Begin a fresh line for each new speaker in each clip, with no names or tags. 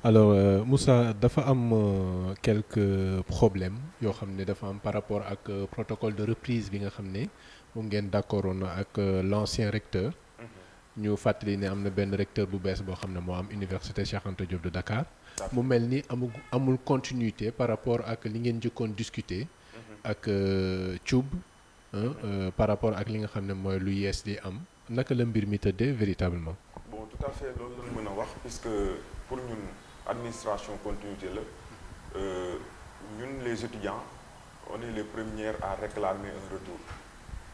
alors Moussa dafa am quelques problèmes yoo xam ne dafa am par rapport ak protocole de reprise bi nga xam ne moom ngeen d'accordoon ak l'ancien recteur. ñu fàttali ne am na benn recteur bu bees boo xam ne moo am université Cheikh Anta Diop de Dakar. mu mel ni amul continuité par rapport ak li ngeen njëkkoon discuter. ak Thioub par rapport ak li nga xam ne mooy lu yees di am naka la mbir mi tëddee véritablement.
bon tout à fait loolu lañ mën a wax puisque pour ñun administration continuité la ñun les étudiants on est les premiers à réclamer un retour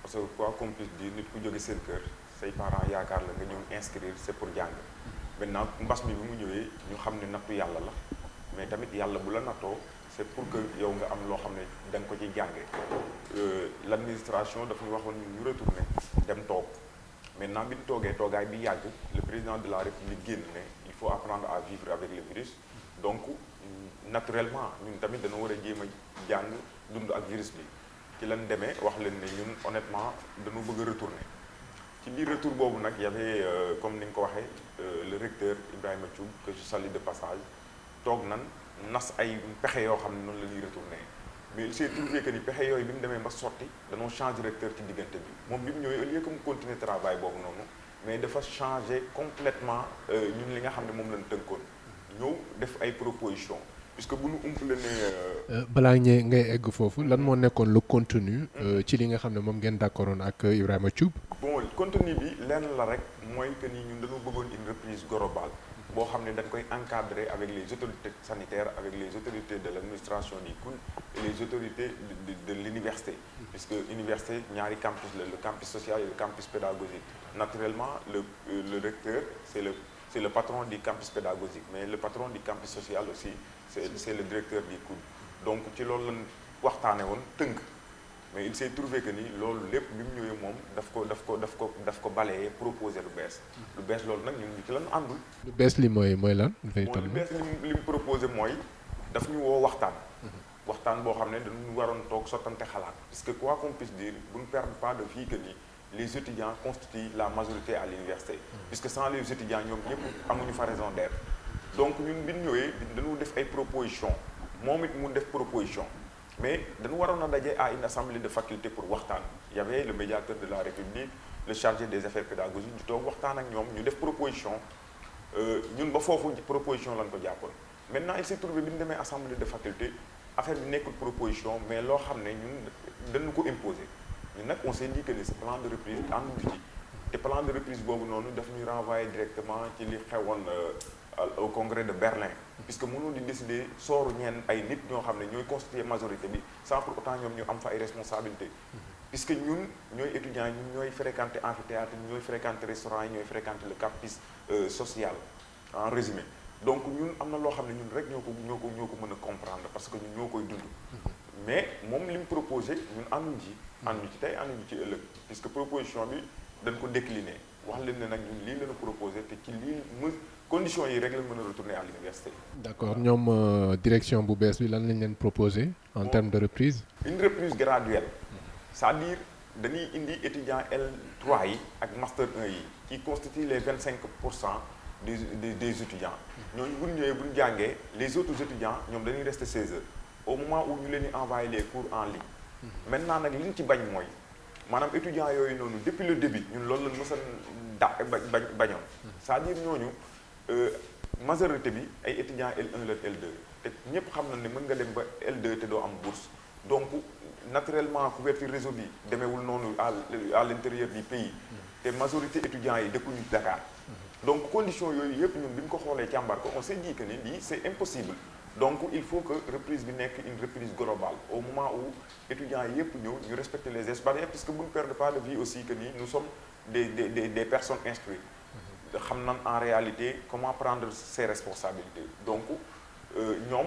parce que quoi qu'on puisse dire nit ku jóge seen kër say parents yaakaar la nga ñëw inscrire c'est pour jàng maintenant mbas mi bi mu ñëwee ñu xam ne nattu yàlla la mais tamit yàlla bu la nattoo c'est pour que yow nga am loo xam ne da nga ko ci jànge l'administration daf ñu waxoon ñu retourner dem toog maintenant bi ñu toogee toogaay bi yàgg le président de la république génn ne il faut apprendre à vivre avec le virus donc naturellement ñun tamit dana war a jéem a jàng dund ak virus bi ci lañ demee wax leen ne ñun honnêtement dañu bëgg a retourner ci biir retour boobu nag y avait comme ni nga ko waxee le recteur Ibrahima Thioub que je salue de passage toog nan nas ay pexe yoo xam ne noonu la ñuy retourner mais il s'est trouvé que ni pexe yooyu bi mu demee ba sotti dañoo changer recteur ci diggante bi moom bi mu ñëwee au lieu que mu continuer travail boobu noonu mais dafa changer complètement ñun li nga xam ne moom lañ tënkoon ñëw def ay propositions puisque bu ñu umpale ne.
balaa ngay egg foofu lan moo nekkoon le contenu. ci li nga xam ne moom ngeen d'accordoon ak Ibrahima Thioub.
bon contenu bi lenn la rek mooy que ni ñun dañoo bëggoon une reprise globale boo xam ne dañ koy encadrer avec les autorités sanitaires avec les autorités de l'administration du COUL et les autorités de l'université puisque université ñaari campus la le campus social et le campus pédagogique naturellement le recteur c'est le patron du campus pédagogique mais le patron du campus social aussi c'est le directeur du COUL donc ci loolu lañ waxtaane woon tënk mais il s'est trouvé que ni loolu lépp bi mu ñëwee moom daf ko balayé proposé lu bees loolu nag ñun ñu ci lañu àndul.
lu bees li mooy lan.
lu bees li mu proposé mooy daf ñu woo waxtaan boo xam ne dañu waroon toog sottante xalaat parce que quoi qu'on puisse dire bu ñu perd pas de vue que ni les étudiants constituent la majorité à l'université puisque sans les étudiants ñoom ñëpp amuñu fa raison d'être donc ñun bi ñu ñëwee dañu def ay propositions moom it mu def proposition mais dañu waroon a daje à une assemblée de faculté pour waxtaan il y avait le médiateur de la République le chargé des affaires pédagogiques ñu toog waxtaan ak ñoom ñu def proposition ñun ba foofu proposition lañ ko jàppoon maintenant il s'est trouvé bi ñu demee assemblée de faculté affaire bi nekkul proposition mais loo xam ne ñun dañu ko imposer ñun nag on s'est dit que ce plan de reprise ànduñu ci te plan de reprise boobu noonu daf ñuy renvoyer directement ci li xewoon au congrès de Berlin puisque mënoo di décider sooru ñeen ay nit ñoo xam ne ñooy constituer majorité bi sans pour autant ñoom ñu am fa ay responsabilité puisque ñun ñooy étudiants yi ñun ñooy fréquenter amphithéâtre ñooy fréquenter restaurant yi ñooy fréquenter le campus social en résumé donc ñun am na loo xam ne ñun rek ñoo ko mën a comprendre parce que ñun ñoo koy dund mais moom li mu proposé ñun ànduñ ci tey ànduñu ci ëllëg puisque proposition bi dañ ko décliner wax leen ne nag ñun lii lañu proposé te ci lii conditions yi rek lañ mën a retourner à l'université.
D'accord ñoom direction bu bees bi lan lañ leen proposé en termes de reprise.
une reprise graduelle c'est-à-dire dañuy indi étudiants L3 yi ak master 1 yi qui constituent les 25% des étudiants ñooñu bu ñu ñëwee bu ñu jàngee les autres étudiants ñoom dañuy rester 16 heures au moment où ñu leen di envoyer les cours en ligne maintenant nag li ñu ci bañ mooy maanaam étudiants yooyu noonu depuis le début ñun loolu lañ mës a bañoon c'est-à-dire ñooñu majorité bi ay étudiants L1 la L2 te ñëpp xam na ne mën nga dem ba L2 te doo am bourse donc naturellement couverture réseau bi demeewul noonu à l'intérieur du pays te majorité étudiants yi dëkkuñu Dakar donc conditions yooyu yëpp ñun bi ñu ko xoolee càmbar ko on s'est dit que ni lii c'est impossible donc il faut que reprise bi nekk une reprise globale au moment où étudiants yi yëpp ñëw ñu respecter les gestes barrières puisque bu ñu perdre pas de vue aussi que ni nous sommes des personnes instruites xam nan en réalité comment prendre ses responsabilités donc ñoom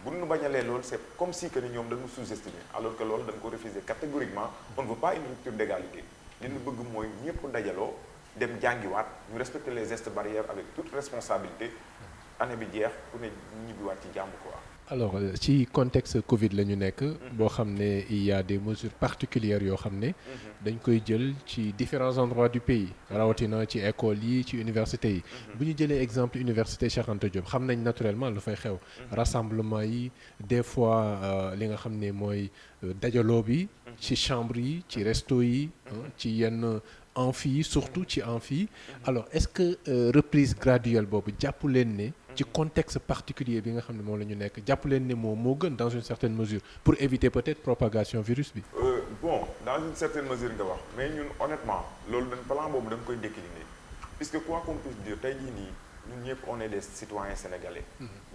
bu ñu bañalee loolu c'est comme si que ni ñoom dañu sous-estimer alors que loolu dañ ko refuser catégoriquement on ne veut pas une rupture d'égalité li ñu bëgg mooy ñëpp dajaloo dem jàngiwaat ñu respecter les gestes barrières avec toute responsabilité année bi jeex ku ne ñibbiwaat ci jàmm quoi.
alors ci contexte Covid la ñu nekk. boo xam ne il y a des mesures particulières yoo xam ne. dañ koy jël ci différents endroits du pays. rawatina ci écoles yi ci universités yi. bu ñu jëlee exemple université Cheikh Anta Diop xam nañ naturellement lu fay xew. rassemblement yi des fois li nga xam ne mooy dajaloo bi. ci chambre yi ci resto yi. ci yenn amphi yi surtout ci amphi yi. alors est-ce que reprise graduelle boobu jàpp leen ne. ci contexte particulier bi nga xam ne moom la ñu nekk jàpp leen ne moo gën dans une certaine mesure pour éviter peut-être propagation virus bi.
Bon dans une certaine mesure nga wax mais ñun honnêtement loolu dañ plan boobu dañ koy décliner puisque quoi qu'on puisse dire tey jii nii ñun ñëpp on est des citoyens sénégalais.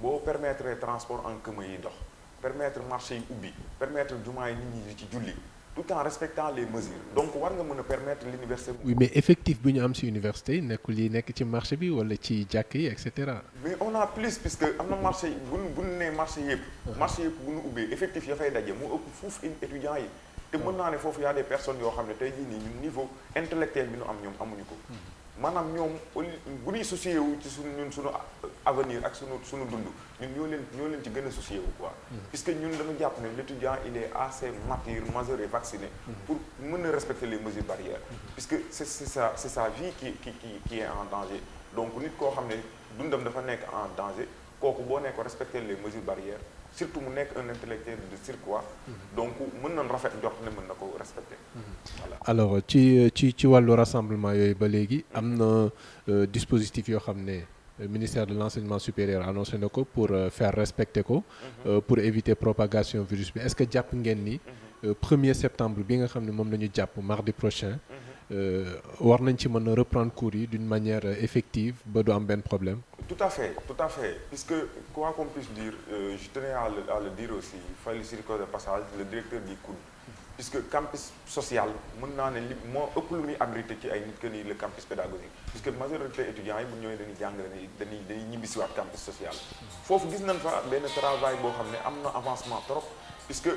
boo permettre transport en commun yi dox permettre marché yi ubbi permettre jumaa yi nit ñi ci julli. tout en respectant les mesures donc war nga mën a permettre l'université.
oui mais effectif bi ñu am ci université yi nekkul yi nekk ci marché bi wala ci jàkk yi et cetera.
mais on a plus puisque am na marché yi bu ñu nee marché yëpp. marché yëpp bu ñu ubbee effectif ya fay daje moo ëpp fuuf étudiants yi. te mën naa ne foofu y a des personnes yoo xam ne tey jii nii ñun niveau intellectuel bi ñu am ñoom amuñu ko. maanaam ñoom bu ñuy soucié wu ci suñu avenir ak suñu dund ñun ñoo leen ci gën a soucié wu quoi. puisque ñun dañu jàpp ne l'étudiant il est assez mature majeur et vacciné. pour mën a respecter les mesures barrières. puisque c'est sa vie qui est en danger donc nit koo xam ne dundam dafa nekk en danger kooku boo nekk ko respecter les mesures barrières surtout mu nekk un intellectuel de surcroît. donc mën nañ rafet njort ne mën na ko respecter. voilà
alors ci wàllu rassemblement yooyu ba léegi am na dispositif yoo xam ne ministère de l'enseignement supérieur annoncé na ko pour faire respecter ko. pour éviter propagation virus bi est-ce que jàpp ngeen ni 1er septembre bi nga xam ne moom la ñu jàpp mardi prochain. war nañ ci mën a reprendre cours yi d'une manière effective ba du am benn problème.
tout à fait puisque quoi qu'on puisse dire je tenais à le dire aussi féliciter de passage le directeur du COUD puisque campus social mën naa ne li moo ëpp lu muy abrité ci ay nit que ni le campus pédagogique puisque majorité étudiants yi bu ñëwee dañuy jàngale ni dañuy ñibbisiwaat campus social foofu gis nañ fa benn travail boo xam ne am na avancement trop puisque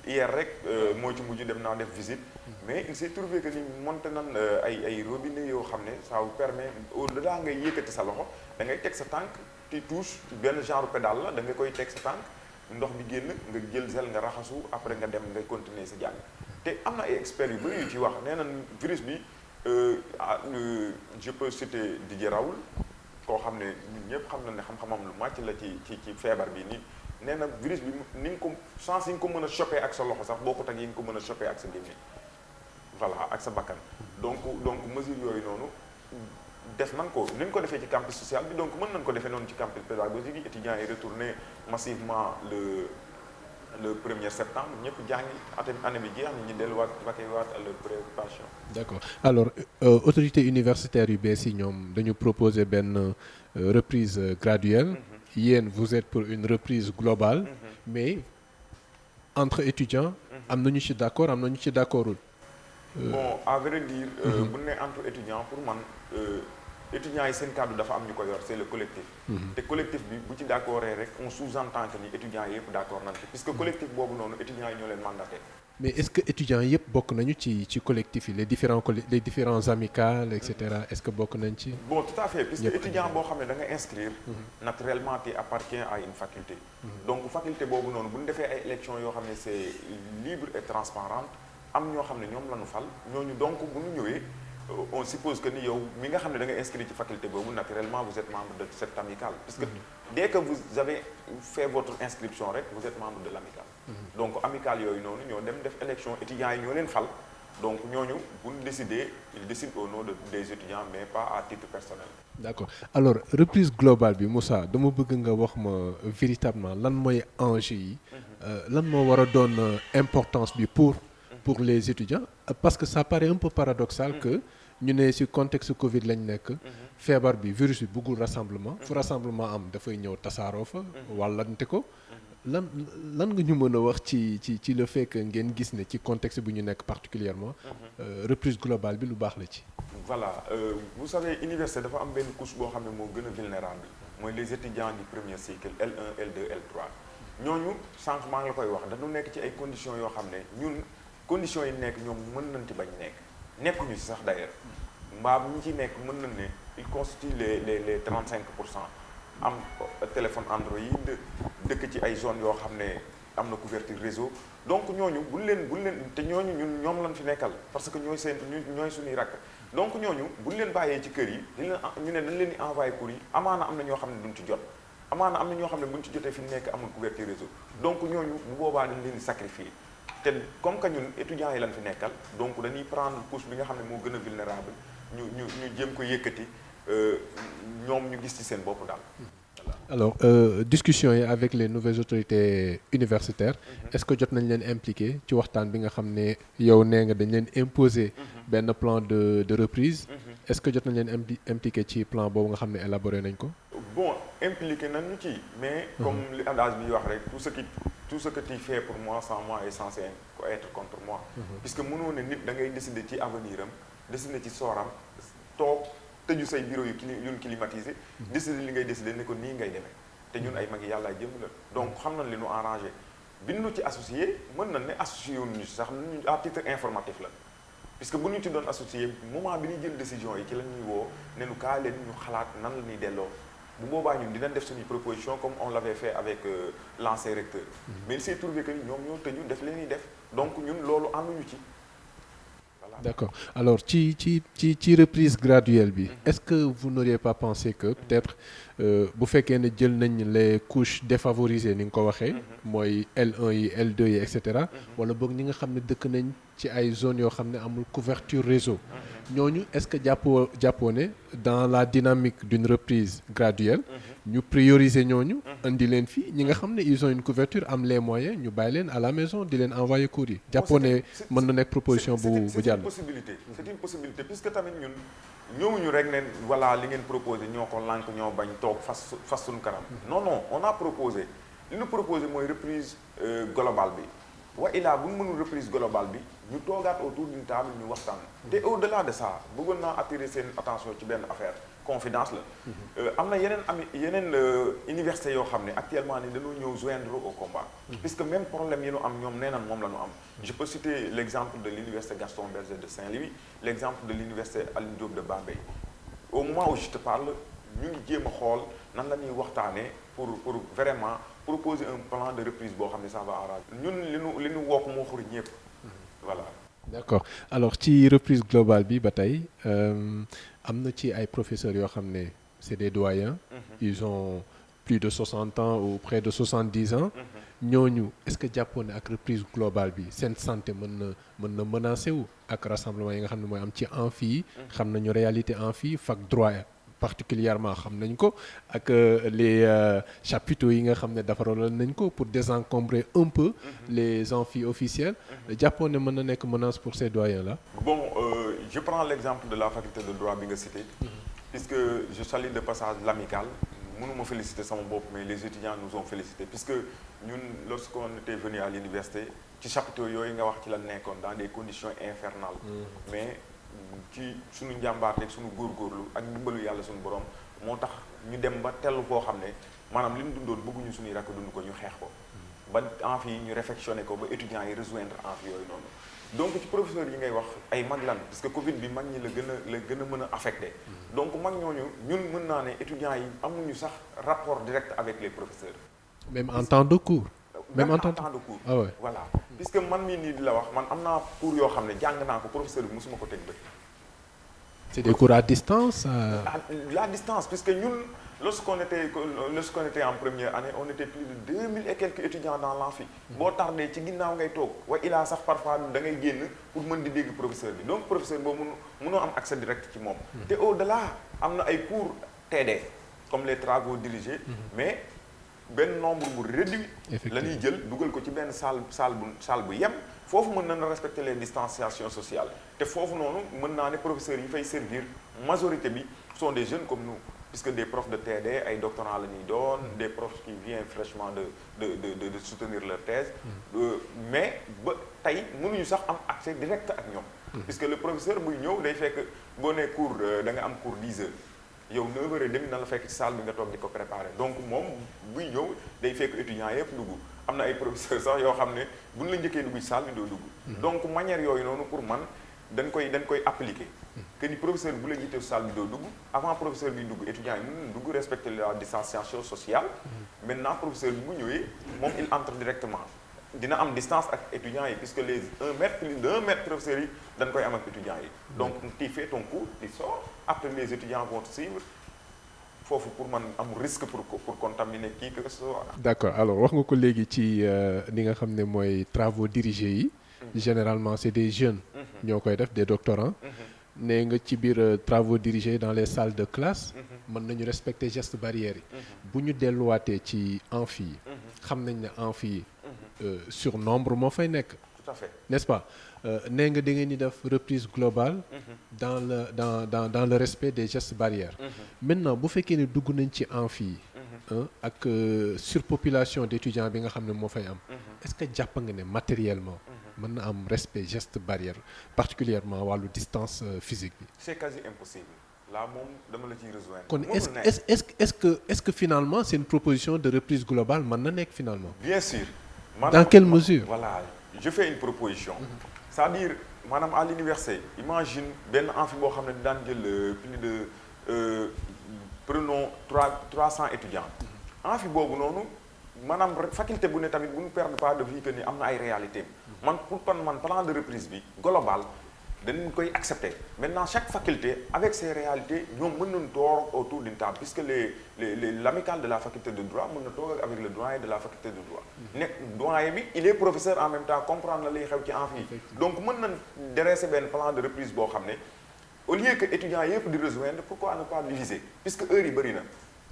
hier rek moo ci mujj dem naa def visite mais il s'est trouvé que ni monté nan ay robinet yoo xam ne ça vous permet au-delà ngay yëkkati sa loxo da ngay teg sa tànk ti touche benn genre pédale la da nga koy teg sa tànk ndox bi génn nga jël gel nga raxasu après nga dem nga continuer sa jàng te am na ay experts yu bëri yu ci wax nee na virus bi je peux citer Didier Raoult koo xam ne ñun ñëpp xam na ne xam-xamam lu màcc la ci feebar bi nii nee na virus bi ni nga ko chance yi nga ko mën a choper ak sa loxo sax bokkut ak yi nga ko mën a choper ak sa gémmiñ voilà ak sa bakkan donc mesure yooyu noonu def nan ko ni ñu ko defee ci campus social bi donc mën nañ ko defee noonu ci campus pédagogique yi étudiants yi retourné massivement le 1er septembre ñëpp jàngi année bi jeex ñi delluwaat vaquer à leur préoccupation.
D'accord alors autorités universitaires yu bees yi ñoom dañu proposer benn reprise graduelle. yéen vous êtes pour une reprise globale. mais entre étudiants. am na ñu ci d'accord am na ñu ci d'accordul.
bon à vrai dire. bu ne entre étudiants pour man étudiants yi seen kàddu dafa am ñu ko yor c'est le collectif. te collectif bi bu ci d'accord rek on sous-entend que ni étudiants yëpp d'accord nañ ci puisque collectif boobu noonu étudiants yi ñoo leen mandaté.
mais est-ce que étudiants yëpp bokk nañu ci collectif yi les différents amicales et cetera est-ce que bokk nañ ci.
bon tout à fait puisque étudiant boo xam ne da nga inscrire. naturellement tu appartiens à une faculté. donc faculté boobu noonu bu ñu defee ay élections yoo xam ne c'est libre et transparente am ñoo xam ne ñoom la ñu fal ñooñu donc bu ñu ñëwee on suppose que ni yow mi nga xam ne da nga inscrit ci faculté boobu naturellement vous êtes membre de cette amicale puisque dès que vous avez fait votre inscription rek vous êtes membre de l'amicale. donc amicale yooyu noonu ñoo dem def élection étudiants yi ñoo leen fal donc ñooñu bu ñu décider ils décident au nom des étudiants mais pas à titre personnel.
D'accord alors reprise globale bi Moussa dama bëgg nga wax ma véritablement lan mooy enjeu yi. lan moo war a doon importance bi pour les étudiants parce que ça paraît un peu paradoxal que ñu ne ci contexte Covid lañ nekk. feebar bi virus bi bëggul rassemblement. fu rassemblement am dafay ñëw tasaaroo fa. wàllante ko. lan nga ñu mën a wax ci le fait que ngeen gis ne ci contexte bu ñu nekk particulièrement reprise globale bi lu baax la ci.
voilà vous savez université dafa am benn couche boo xam ne moo gën a vulnérable mooy les étudiants du premier cycle L1 L2 L3 ñooñu changement la koy wax dañu nekk ci ay conditions yoo xam ne ñun conditions yi nekk ñoom mën nañ ci bañ nekkuñu ci sax d'ailleurs mbaa ñi ci nekk mën nañ ne il constitue les 35% am téléphone Android dëkk ci ay zones yoo xam ne am na couverture réseau donc ñooñu buñ leen te ñooñu ñoom lañ fi nekkal parce que ñooy suñuy rakk donc ñooñu buñ leen bàyyee ci kër yi ñu ne dañ leen di envoyé cours yi amaana am na ñoo xam ne duñ ci jot amaana am na ñoo xam ne buñ ci jotee fi ñu nekk amul couverture réseau donc ñooñu bu boobaa dañ leen di sacrifier te comme que ñun étudiants yi lañ fi nekkal donc dañuy prendre couche bi nga xam ne moo gën a vulnérable ñu jéem ko yëkkati ñoom ñu gis ci seen bopp daal.
Alors discussion yi avec les nouvelles autorités universitaires est-ce que jot nañ leen impliqué ci waxtaan bi nga xam ne yow nee nga dañ leen imposer benn plan de reprise est-ce que jot nañ leen impliqué ci plan boobu nga xam ne élaboré nañ ko.
Bon impliqué nañ ñu ci mais comme li adage bi wax rek tout ce que tu fais pour moi sans moi est censé être contre moi puisque mënoo ne nit da ngay décider ci avenir am décider ci sooram toog tëju say bureau yu climatisé décider li ngay décider ne ko nii ngay demee te ñun ay mag yàlla jëm la donc xam nañ li ñu arrangé bi ñu ci associé mën nañ ne associé wuñ ñu sax à titre informatif la puisque bu ñu ci doon associé moment bi ñuy jël décision yi ci la ñuy woo ne nu kaa leen ñu xalaat nan la ñuy delloo bu boobaa ñun dinañ def suñuy proposition comme on l'avait fait avec l'ancien recteur mais il s'est trouvé que ñoom ñoo tëju def leen ñuy def donc ñun loolu ànduñu ci.
D'accord alors ci reprise graduelle bi est-ce que vous n'auriez pas pensé que peut-être bu fekkee ne jël nañ les couches défavorisées ni nga ko waxee mooy L1 yi L2 yi et cetera wala boog ñi nga xam ne dëkk nañ ci ay zones yoo xam ne amul couverture réseau ñooñu est-ce que jàppoo ne dans la dynamique d'une reprise graduelle ñu prioriser ñooñu indi leen fii ñi nga xam ne ils ont une couverture am les moyens ñu bàyyi leen à la maison di leen envoyer cours yi jàppoo ne mën na nekk proposition bu jàll.
C'est une possibilité puisque tamit ñun ñëwuñu rek ne voilà li ngeen proposé ñoo ko lànk ñoo bañ toog fas suñu kanam non on a proposé li ñu proposé mooy reprise globale bi wa ilaa bu ñu mënul reprise globale bi ñu toogaat autour d'une table ñu waxtaan te au-delà de ça bëggoon naa attirer seen attention ci benn affaire confidence la am na yeneen université yoo xam ne actuellement ni dañoo ñëw joindre au combat puisque même problème yi ñu am ñoom nee nañ moom la ñu am je peux citer l'exemple de l'université Gaston Berger de Saint-Louis l'exemple de l'université Alioune Diop de Bambey au moment où je te parle ñu ngi jéem a xool nan la ñuy waxtaanee pour vraiment proposer un plan de reprise boo xam ne ça va arranger ñun li ñu wokk moo xuri ñëpp voilà.
D'accord alors ci reprise globale bi ba tey am na ci ay professeurs yoo xam ne c'est des doyens ils ont plus de 60 ans ou près de 70 ans ñooñu est-ce que jàppoon ne ak reprise globale bi seen santé mën na menacé wu ak rassemblement yi nga xam ne mooy am ci amphi yi xam nañu réalité amphi fac droit particulièrement xam nañ ko ak les chapiteaux yi nga xam ne defaroon nañ ko pour désencombrer un peu les amphis officiels jàppoon ne mën na nekk menace pour ces doyens là.
Bon je prends l'exemple de la faculté de droit bi nga cité puisque je salue de passage l'amicale mënuma féliciter sama bopp mais les étudiants nous ont félicité puisque ñun lorsqu'on était venu à l'université ci chapiteaux yooyu nga wax ci la nekkoon dans des conditions infernales mais ci suñu njàmbaarte ak suñu góorgóorlu ak ndimbalu yàlla suñu borom moo tax ñu dem ba tellu koo xam ne maanaam li ñu dundoon bëgguñu suñuy rakk dund ko ñu xeex ko ba amphi yi ñu réfectionné ko ba étudiants yi rejoindre amphi yooyu noonu donc ci professeurs yi ngay wax ay mag lan parce que Covid bi mag ñi la gën a mën a affecté donc mag ñooñu ñun mën naa ne étudiants yi amuñu sax rapport direct avec les professeurs.
Même en temps de cours.
Même en temps de cours.
Ah ouais.
Voilà puisque man mii nii di la wax man am naa cours yoo xam ne jàng naa ko professeur bi mosuma ko teg bët.
C'est des cours à distance.
La distance puisque ñun lorsqu'on était en première année on était plus de 2000 et quelques étudiants dans l'amphi. boo tardé ci ginnaaw ngay toog wa ilaa sax parfois da ngay génn pour mën di dégg professeur bi donc professeur boobu mënoo am accès direct ci moom. te au-delà am na ay cours TD comme les travaux dirigés. Mais benn nombre bu réduit la ñuy jël dugal ko ci benn salle bu yem foofu mën na respecter les distanciations sociales te foofu noonu mën naa ne professeurs yi fay servir majorité bi sont des jeunes comme nous puisque des profs de TD ay doctorants la ñuy doon des profs qui viennent fraîchement de soutenir leur thèse mais ba tey mënuñu sax am accès direct ak ñoom puisque le professeur buy ñëw day fekk boo nee cours da nga am cours 10 heures yow 9h30 na la fekk ci salle bi nga toog di ko préparer donc moom buy ñëw day fekk étudiants yëpp dugg am na ay professeurs sax yoo xam ne buñ la njëkkee dugg ci salle bi doo dugg donc manière yooyu noonu pour man dañ koy appliquer que ni professeur bu la jiite salle bi doo dugg avant professeur bi dugg étudiants yi mën nañu dugg respecter la distanciation sociale. Maintenant professeur bi bu ñëwee moom il entre directement dina am distance ak étudiants yi puisque les 1 mètre plus d'1 mètre professeurs yi dañ koy am ak étudiants yi. donc tu fais ton cours tu sors après les étudiants vont te suivre foofu pour man amul risque pour contaminer qui que ce soit.
d'accord alors wax nga ko léegi ci li nga xam ne mooy travaux dirigés yi. généralement c'est des jeunes. ñoo koy def des doctorants. nee nga ci biir travaux dirigés dans les salles de classe. mën nañu respecter gestes barrières yi. bu ñu delluwaatee ci amphi yi. xam nañ ne amphi yi surnombre moo fay nekk.
tout à fait
n'est-ce pas nee nga da ngeen di def reprise globale. dans le respect des gestes barrières. maintenant bu fekkee ne dugg nañ ci amphi yi. ak surpopulation d'étudiants bi nga xam ne moo fay am. est-ce que jàpp nga ne matériellement. mën na am respect geste barrière particulièrement wàllu distance physique bi.
c'est quasi impossible là moom dama la ciy rejoindre.
kon est-ce que finalement c'est une proposition de reprise globale mën na nekk finalement.
bien sûr.
dans quelle mesure.
voilà je fais une proposition. c'est-à-dire maanaam à l'université imagine benn amphi boo xam ne daan jël plus de prenons 300 étudiants. amphi boobu noonu. maanaam faculté bu ne tamit bu ñu perdre pas de vue que ni am na ay réalité man plan de reprise bi global dañ koy accepter maintenant chaque faculté avec ses réalités ñoom mën nañu toog autour d'une table puisque l'amicale de la faculté de droit mën na toog avec le doyen de la faculté de droit nekk doyen bi il est professeur en même temps comprendre la liy xew ci amphi donc mën nañ dresser benn plan de reprise boo xam ne au lieu que étudiants yëpp di rejoindre pourquoi ne pas diviser puisque heure yi bëri na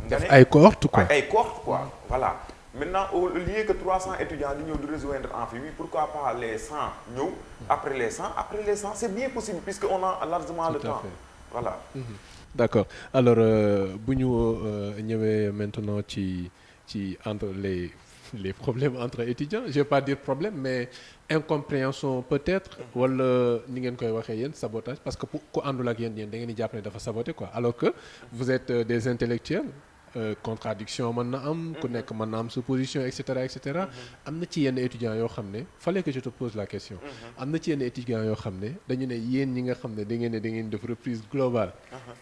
nga ne
ay cohortes quoi
ay cohortes quoi voilà. Maintenant au lieu que 300 étudiants di ñëw di rejoindre amphi bi pourquoi pas les 100 ñëw après les 100 c'est bien possible puisque on a largement le temps voilà.
D'accord alors bu ñu ñëwee maintenant ci entre les problèmes entre étudiants je vais pas dire problème mais incompréhension peut-être wala ni ngeen koy waxee yéen sabotage parce que ku àndul ak yéen da ngeen di jàpp ne dafa saboter quoi alors que vous êtes des intellectuels. Contradiction mën na am ku nekk mën na am sa position et cetera am na ci yenn étudiants yoo xam ne fallait que je te pose la question am na ci yenn étudiants yoo xam ne dañu ne yéen ñi nga xam ne da ngeen def reprise globale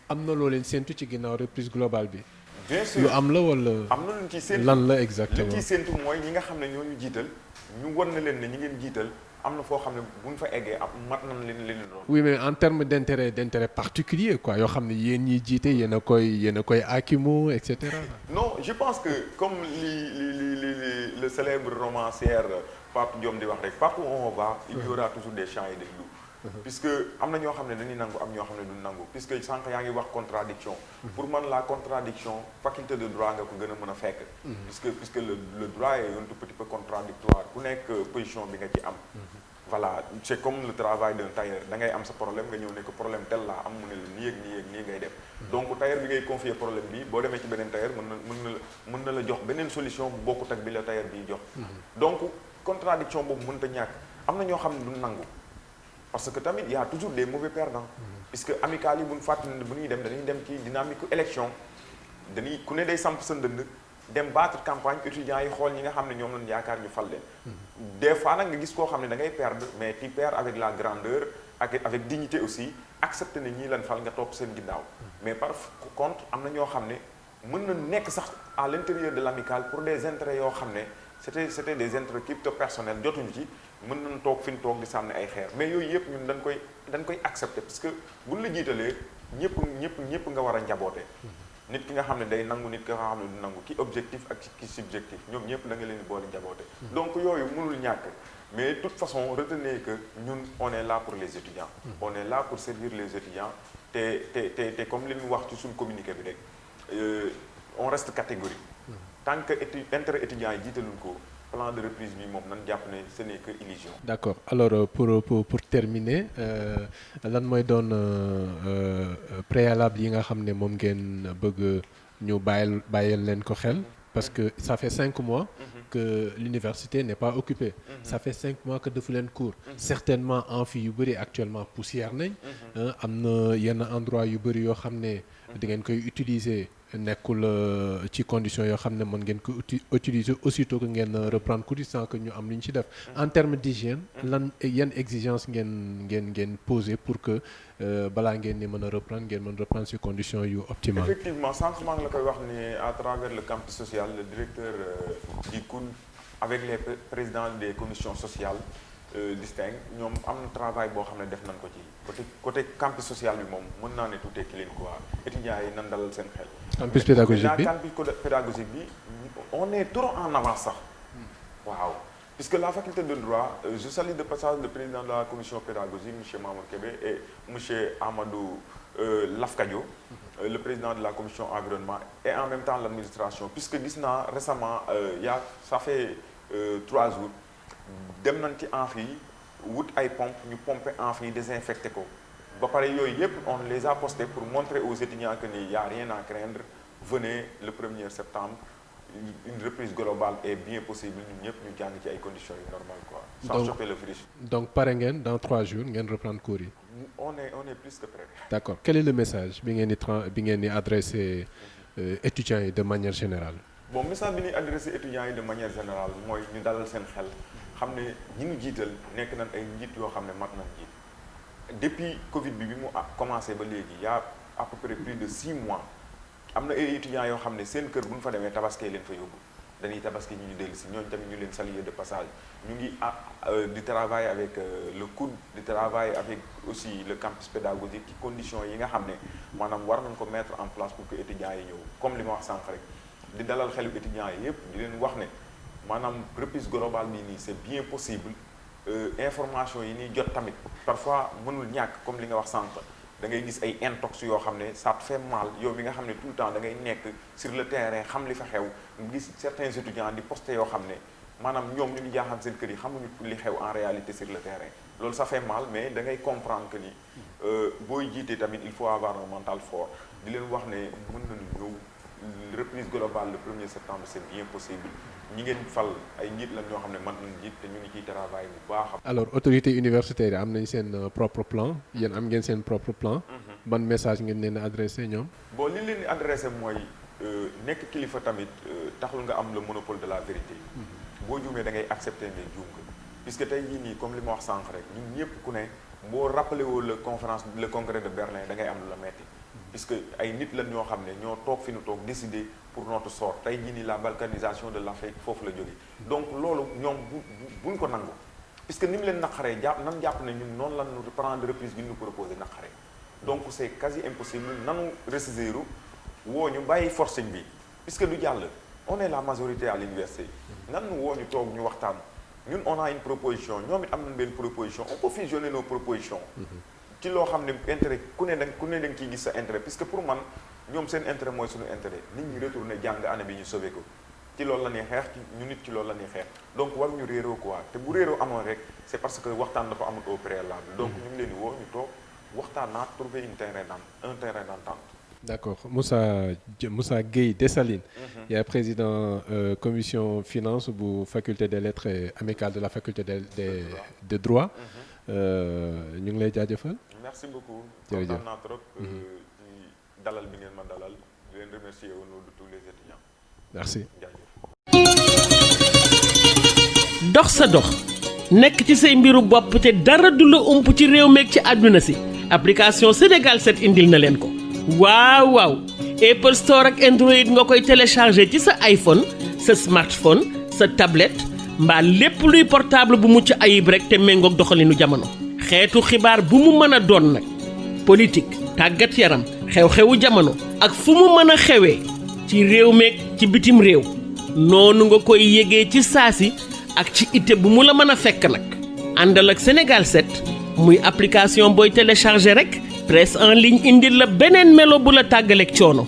am na loo leen séntu ci ginnaaw reprise globale bi
bien sûr
lu am la wala
am na luñ ciy séntu
lan la exactement
luñ ciy séntu mooy ñi nga xam ne ñoo ñu jiital ñu wan na leen ne ñi ngeen jiital am na foo xam ne bu ñu fa eggee ab mat nañ leen doon.
oui mais en termes d'intérêt particulier quoi yoo xam ne yéen ñiy jiite yéen a koy akimu et cetera.
non je pense que comme le célèbre romancière Fatou Diom di wax rek partout où on va il y aura toujours des champs et des loups. puisque am na ñoo xam ne dañuy nangu am ñoo xam ne duñ nangu puisque sànq yaa ngi wax contradiction pour man la contradiction faculté de droit nga ko gën a mën a fekk puisque le droit est un tout petit peu contradictoire ku nekk position bi nga ci am voilà c'est comme le travail d'un tailleur da ngay am sa problème nga ñëw ne ko problème tel laa am mu ne la nii ak nii ngay def donc tailleur bi ngay confier problème bi boo demee ci beneen tailleur mën na la jox beneen solution bu bokkut ak bi la tailleur biy jox donc contradiction boobu mënta ñàkk am na ñoo xam ne duñ nangu parce que tamit y a toujours des mauvais perdants puisque amicales yi bu ñu fàttali ne bu ñuy dem dañuy dem ci dynamique élection dañuy ku ne day samp sa ndënd dem battre campagne étudiants yi xool ñi nga xam ne ñoom lañ yaakaar ñu fal leen des fois nag nga gis koo xam ne da ngay perdre mais tu perds avec la grandeur avec dignité aussi accepter ne ñii lan fal nga topp seen ginnaaw mais par contre am na ñoo xam ne mën na nekk sax à l'intérieur de l'amicale pour des intérêts yoo xam ne c'était des intérêts crypto personnels jotuñu ci mën nañ toog fi ñu toog di sànni ay xeer mais yooyu yëpp ñun dañ koy accepter parce que buñ la jiitalee ñëpp nga war a njaboote nit ki nga xam ne day nangu nit ki nga xam ne du nangu ki objectif ak ki subjectif ñoom ñëpp da nga leen di boole njaboote donc yooyu mënul ñàkk mais de toute façon retenez que ñun on est là pour les étudiants on est là pour servir les étudiants te comme li ñu wax ci suñu communiqué bi rek on reste catégorique tant que intérêt étudiants yi jiitaluñ ko plan de reprise bi moom nan jàpp ne ce n'est que illusion. D'accord
alors pour terminer lan mooy doon préalable yi nga xam ne moom ngeen bëgg ñu bàyyil leen ko xel parce que ça fait 5 mois que l'université n'est pas occupée ça fait 5 mois que defu leen cours certainement amphi yu bëri actuellement poussière nañ am na yenn endroit yu bëri yoo xam ne di ngeen koy utiliser nekkul ci condition yoo xam ne mën ngeen ko utiliser aussitôt que ngeen reprendre cours sans que ñu am lu ñu ci def. En termes d'hygiène lan yan exigence ngeen poser pour que balaa ngeen ni mën a reprendre ngeen mën reprendre ci conditions yu optimales.
Effectivement sànq maa ngi la koy wax ni à travers le campus social le directeur du COUN avec les présidents des commissions sociales distinctes ñoom am na travail boo xam ne def nañ ko ci côté campus social bi moom mën naa ne tout est clean quoi étudiants yi nan dalal seen xel. campus pédagogique bi campus pédagogique bi on est trop en avance sax waaw puisque la faculté de droit je salue de passage le président de la commission pédagogique monsieur Mamour Kébé et monsieur Amadou Lafkadio le président de la commission environnement et en même temps l'administration puisque gis naa récemment ça fait 3 jours dem nañ ci amphi yi wut ay pompe ñu pomper amphi yi désinfecté ko ba pare yooyu yëpp on les a postés pour montrer aux étudiants que ni y a rien à craindre venez le 1er septembre une reprise globale est bien possible ñun ñëpp ñu jàng ci ay conditions yu normales quoi sans choper le virus. Donc
pare ngeen dans 3 jours ngeen reprendre cours yi.
on est plus que prêt.
D'accord. Quel est le message bi ngeen di adressé étudiants yi de manière générale.
Bon message bi ñuy adressé étudiants yi de manière générale mooy ñu dalal seen xel xam ne ñi ñu jiital nekk nañ ay njiit yoo xam ne mat nañ jiit depuis Covid bi mu commencé ba léegi y a à peu près plus de 6 mois am na ay étudiants yoo xam ne seen kër bu ñu fa demee tabaski leen fa yóbbu dañuy tabaski ñu dellu si ñooñu tamit ñu leen saluer de passage ñu ngi di travailler avec le COUD di travailler avec aussi le campus pédagogique ci conditions yi nga xam ne maanaam war nañ ko mettre en place pour que étudiants yi ñëw comme li ma wax sànq rek di dalal xelu étudiants yi yëpp di leen wax ne maanaam reprise globale bi nii c'est bien possible information yi ñuy jot tamit parfois mënul ñàkk comme li nga wax sànq da ngay gis ay intox yoo xam ne ça te fait mal yow mi nga xam ne tout le temps da ngay nekk sur le terrain xam li fa xew nga gis certains étudiants di poster yoo xam ne maanaam ñoom ñu ngi jaaxal seen kër yi xamuñu li xew en réalité sur le terrain loolu ça fait mal mais da ngay comprendre que ni booy jiite tamit il faut avoir un mental fort di leen wax ne mën nañu ñëw reprise globale le 1er septembre c'est bien possible ñi ngeen fal ay njiit la ñoo xam ne man nañ njiit te ñu ngi ciy travail bu baax.
Alors autorité universitaire yi am nañ seen propre plan yéen am ngeen seen propre plan. ban message ngeen leen adressé ñoom.
bon li leen di adressé mooy nekk kilifa tamit taxul nga am le monopole de la vérité. boo juumee da ngay accepter ne juum nga puisque tey jii nii comme li ma wax sànq rek ñun ñëpp ku ne boo rappelé woo le congrès de Berlin da ngay am lu la metti puisque ay nit la ñoo xam ne ñoo toog fi nu toog décider pour notre sort tey jii nii la balkanisation de l'Afrique foofu la jóge donc loolu ñoom buñ ko nangu puisque ni mu leen naqaree jàpp ne ñun noonu lan ñu prendre reprise bi ñu proposé naqaree donc c'est quasi impossible nanu ressaisir woo ñu bàyyi forcing bi puisque du jàll on est la majorité à l'université nan nu woo ñu toog ñu waxtaan ñun on a une proposition ñoom it am nañ benn proposition on peut fusionner nos propositions ci loo xam ne intérêt ku ne da nga ciy gis sa intérêt puisque pour man ñoom seen intérêt mooy suñu intérêt nit ñi retourner jàng année bi ñu sauvé ko ci loolu la ñuy xeex ñu nit ci loolu la ñuy xeex donc war ñu réeroo quoi te bu réeroo amoon rek c'est parce que waxtaan dafa amul au préalable donc ñu ngi leen di woo ñu toog waxtaan naa trouver un terrain d'entente.
D'accord. Moussa Gueye Dessalines, yaay président commission finance bu faculté des lettres et amicale de la faculté de droit. ñu ngi lay jaajëfal.
Merci beaucoup.
jërëjëf
kontaan naa trop. ci dalal bi ngeen ma dalal di leen remercier au nom de tous les étudiants.
Merci.
dox sa dox nekk ci say mbiru bopp te dara du la ump ci réew meeg ci àdduna si application Sénégal 7 indil na leen ko. waaw Apple Store ak Android nga koy télécharger ci sa iPhone sa smartphone sa tablette mbaa lépp luy portable bu mucc ayib rek te méngoog doxalinu jamono. xeetu xibaar bu mu mën a doon nag politique tàggat yaram xew-xewu jamono ak fu mu mën a xewee ci réew meeg ci bitim réew noonu nga koy yégee ci saasi ak ci ité bu mu la mën a fekk nag. àndal ak Sénégal 7 muy application booy télécharger rek. presse en ligne indil la beneen melo bu la tàggaleeg coono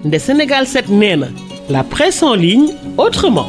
nde Sénégal 7 nee na la presse en ligne autrement.